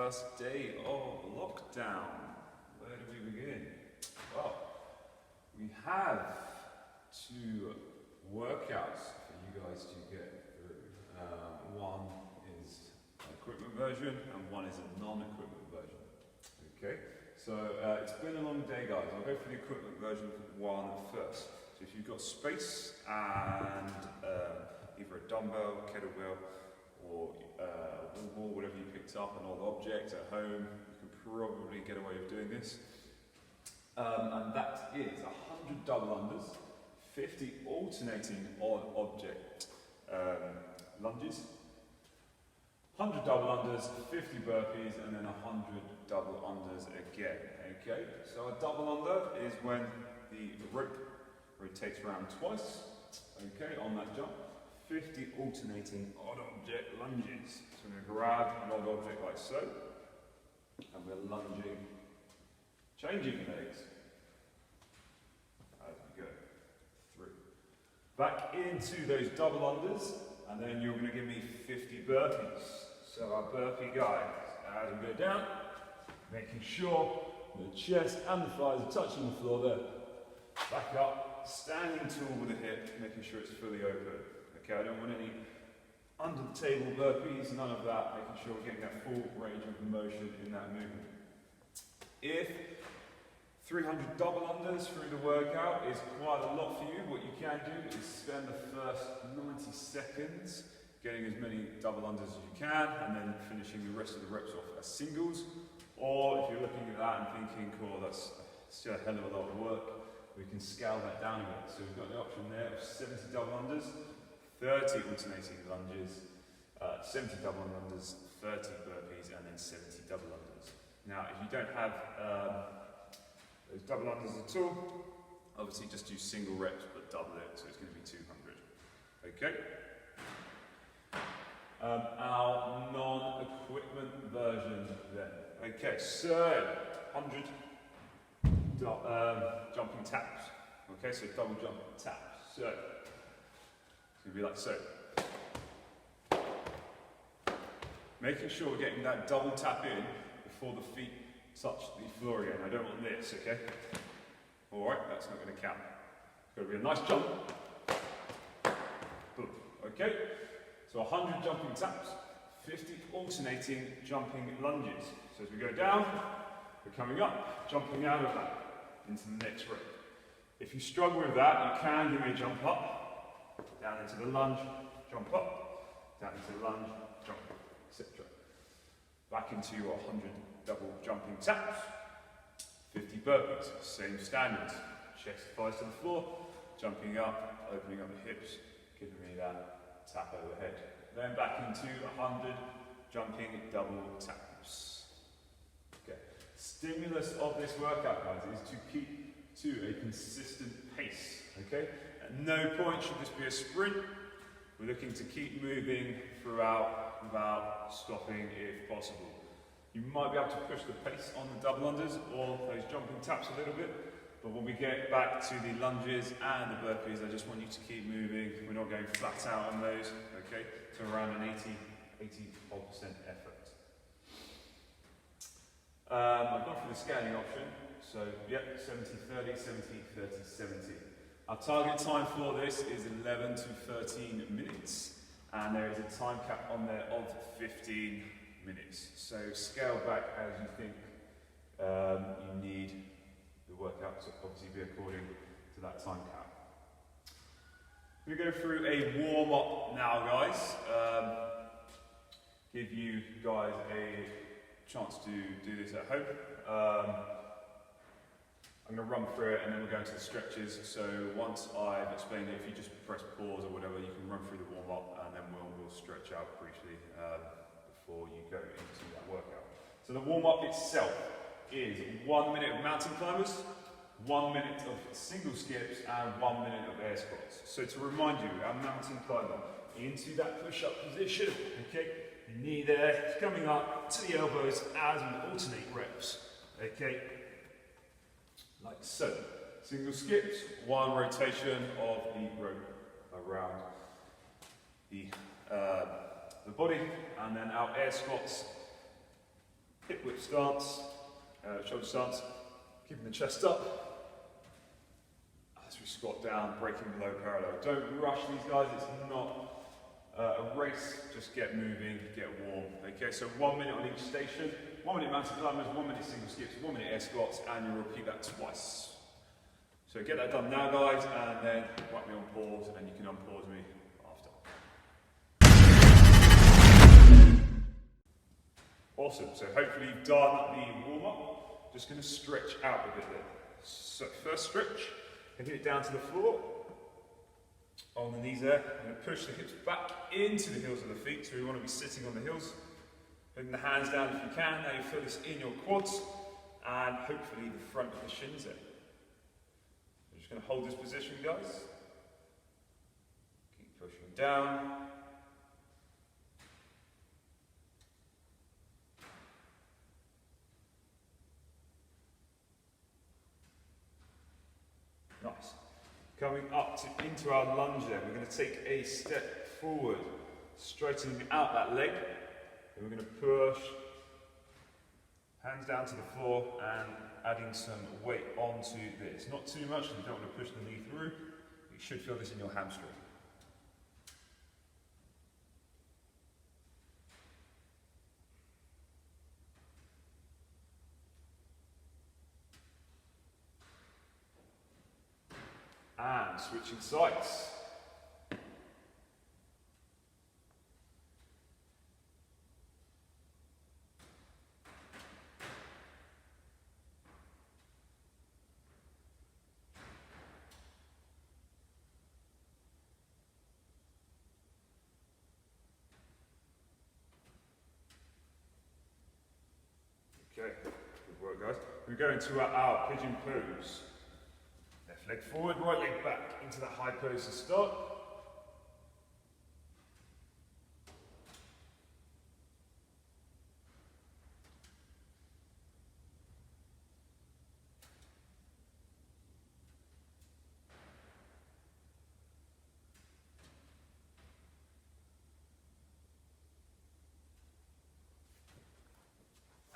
first day of lockdown. Where do we begin? Well, we have two workouts for you guys to get through. One is an equipment version and one is a non-equipment version. Okay, so it's been a long day, guys. I'll go for the equipment version one first. So if you've got space and either a dumbbell, kettlebell, or wall, whatever you picked up, an old object at home, you can probably get away with doing this. And that is 100 double unders, 50 alternating on object lunges, 100 double unders, 50 burpees, and then 100 double unders again. Okay, so a double under is when the rope rotates around twice, okay, on that jump. 50 alternating odd object lunges. So we're going to grab an odd object like so, and we're lunging, changing legs as we go through. Back into those double unders, and then you're going to give me 50 burpees. So our burpee guys, as we go down, making sure the chest and the thighs are touching the floor there. Back up, standing tall with the hip, making sure it's fully open. Okay, I don't want any under the table burpees, none of that, making sure we're getting that full range of motion in that movement. If 300 double unders through the workout is quite a lot for you, what you can do is spend the first 90 seconds getting as many double unders as you can, and then finishing the rest of the reps off as singles. Or if you're looking at that and thinking, cool, that's still a hell of a lot of work, we can scale that down a bit. So we've got the option there of 70 double unders, 30 alternating lunges, 70 double unders, 30 burpees, and then 70 double unders. Now, if you don't have those double unders at all, obviously just do single reps, but double it, so it's going to be 200. Okay? Our non-equipment version then. Okay, so 100 jumping taps. Okay, so double jump taps. So it's going to be like so. Making sure we're getting that double tap in before the feet touch the floor again. I don't want this, okay? Alright, that's not going to count. It's got to be a nice jump. Boom. Okay, so 100 jumping taps, 50 alternating jumping lunges. So as we go down, we're coming up, jumping out of that into the next rep. If you struggle with that, you can give me a jump up, down into the lunge, jump up, down into the lunge, jump, etc. Back into your 100 double jumping taps, 50 burpees, same standards. Chest, thighs to the floor, jumping up, opening up the hips, giving me that tap overhead. Then back into 100 jumping double taps. Okay. Stimulus of this workout, guys, is to keep to a consistent pace. Okay. At no point should this be a sprint. We're looking to keep moving throughout without stopping if possible. You might be able to push the pace on the double unders or those jumping taps a little bit, but when we get back to the lunges and the burpees, I just want you to keep moving. We're not going flat out on those, okay? So around an 80% effort. I've gone for the scaling option. So, yep, 70-30, 70-30, 70. Our target time for this is 11 to 13 minutes, and there is a time cap on there of 15 minutes. So scale back as you think you need the workout to obviously be according to that time cap. We're going to go through a warm-up now, guys. Give you guys a chance to do this at home. I'm going to run through it and then we'll go into the stretches. So once I've explained it, if you just press pause or whatever, you can run through the warm-up and then we'll stretch out briefly before you go into that workout. So the warm-up itself is 1 minute of mountain climbers, 1 minute of single skips, and 1 minute of air squats. So to remind you, our mountain climber into that push-up position, okay? The knee there, coming up to the elbows as we alternate reps, okay? Like so. Single skips, one rotation of the rope around the body, and then our air squats Hip whip stance, shoulder stance, keeping the chest up. As we squat down, breaking below parallel. Don't rush these guys, it's not a race, just get moving, get warm. Okay, so 1 minute on each station, 1 minute mountain climbers, 1 minute single skips, 1 minute air squats, and you'll repeat that twice. So get that done now guys, and then whack me on pause, and you can unpause me after. Awesome, so hopefully you've done the warm up. Just going to stretch out a bit there. So first stretch, taking it down to the floor. On the knees there, I'm going to push the hips back into the heels of the feet, so we want to be sitting on the heels. Putting the hands down if you can, now you feel this in your quads, and hopefully the front of the shins there. We're just going to hold this position guys. Keep pushing down. Nice. Coming up into our lunge there, we're going to take a step forward, straightening out that leg. And we're going to push, hands down to the floor and adding some weight onto this. Not too much, you don't want to push the knee through. You should feel this in your hamstring. And switching sides. Okay, good work guys. We go into our pigeon pose. Left leg forward, right leg back into that high pose to start.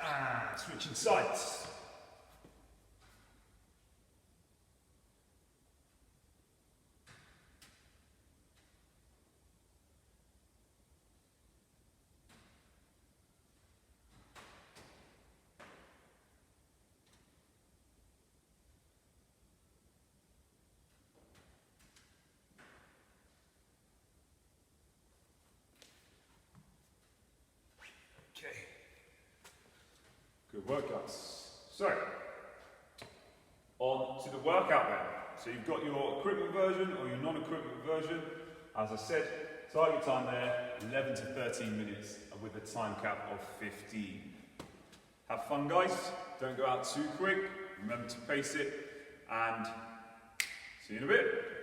And switching sides. Okay. Good work, guys. So, on to the workout then. So you've got your equipment version or your non-equipment version. As I said, target time there, 11 to 13 minutes with a time cap of 15. Have fun, guys. Don't go out too quick. Remember to pace it, and see you in a bit.